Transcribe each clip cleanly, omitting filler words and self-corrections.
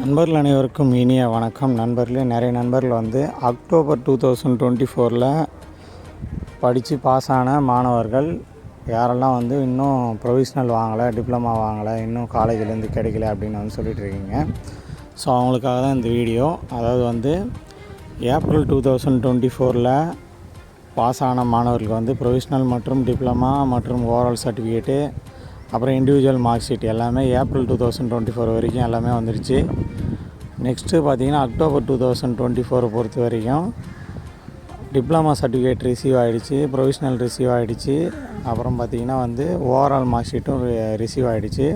நண்பர்கள் அனைவருக்கும் இனிய வணக்கம். நண்பர்களே, நிறைய நண்பர்கள் வந்து அக்டோபர் 2024 படித்து பாஸ் ஆன மாணவர்கள் யாரெல்லாம் வந்து இன்னும் ப்ரொவிஷ்னல் வாங்கலை, டிப்ளமா வாங்கலை, இன்னும் காலேஜிலேருந்து கிடைக்கல அப்படின்னு வந்து சொல்லிகிட்ருக்கீங்க. ஸோ அவங்களுக்காக தான் இந்த வீடியோ. அதாவது வந்து ஏப்ரல் 2024 பாஸ் ஆன மாணவர்களுக்கு வந்து ப்ரொவிஷ்னல் மற்றும் டிப்ளமா மற்றும் ஓவரால் சர்டிஃபிகேட்டு அப்புறம் இண்டிவிஜுவல் மார்க் ஷீட் எல்லாமே ஏப்ரல் 2024 வரைக்கும் எல்லாமே வந்துடுச்சு. நெக்ஸ்ட்டு பார்த்திங்கன்னா அக்டோபர் 2024 பொறுத்த வரைக்கும் டிப்ளமா சர்டிஃபிகேட் ரிசீவ் ஆகிடுச்சு, ப்ரொவிஷ்னல் ரிசீவ் ஆகிடுச்சு, அப்புறம் பார்த்திங்கன்னா வந்து ஓவரால் மார்க் ஷீட்டும் ரிசீவ் ஆகிடுச்சு.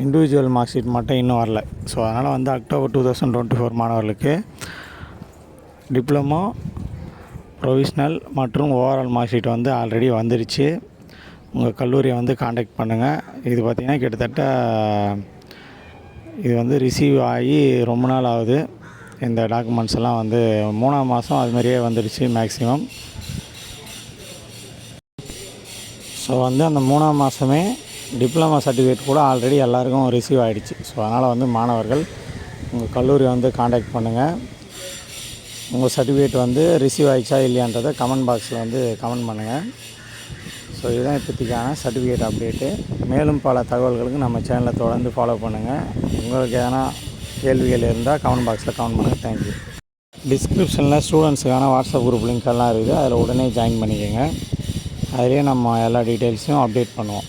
இண்டிவிஜுவல் மார்க் ஷீட் மட்டும் இன்னும் வரல. ஸோ அதனால் வந்து அக்டோபர் 2024 மாணவர்களுக்கு டிப்ளமோ, ப்ரொவிஷ்னல் மற்றும் ஓவரால் மார்க் ஷீட் வந்து ஆல்ரெடி வந்துடுச்சு. உங்கள் கல்லூரியை வந்து காண்டாக்ட் பண்ணுங்கள். இது பார்த்திங்கன்னா கிட்டத்தட்ட இது வந்து ரிசீவ் ஆகி ரொம்ப நாள் ஆகுது. இந்த டாக்குமெண்ட்ஸ் எல்லாம் வந்து 3ஆம் மாதம் அதுமாதிரியே வந்துடுச்சு மேக்ஸிமம். ஸோ வந்து அந்த 3ஆம் மாதமே டிப்ளமா சர்டிஃபிகேட் கூட ஆல்ரெடி எல்லாருக்கும் ரிசீவ் ஆகிடுச்சு. ஸோ அதனால் வந்து மாணவர்கள் உங்கள் கல்லூரியை வந்து காண்டாக்ட் பண்ணுங்கள். உங்கள் சர்டிஃபிகேட் வந்து ரிசீவ் ஆகிடுச்சா இல்லையான்றதை கமெண்ட் பாக்ஸில் வந்து கமெண்ட் பண்ணுங்கள். ஸோ இதுதான் இப்போதைக்கான சர்டிஃபிகேட் அப்டேட்டு. மேலும் பல தகவல்களுக்கு நம்ம சேனலை தொடர்ந்து ஃபாலோ பண்ணுங்கள். உங்களுக்கு எதனா கேள்விகள் இருந்தால் கமெண்ட் பாக்ஸில் கமெண்ட் பண்ணுங்கள். தேங்க்யூ. டிஸ்கிரிப்ஷனில் ஸ்டூடெண்ட்ஸுக்கான வாட்ஸ்அப் குரூப் லிங்க் எல்லாம் இருக்குது. அதில் உடனே ஜாயின் பண்ணிக்கோங்க. அதிலே நம்ம எல்லா டீட்டெயில்ஸையும் அப்டேட் பண்ணுவோம்.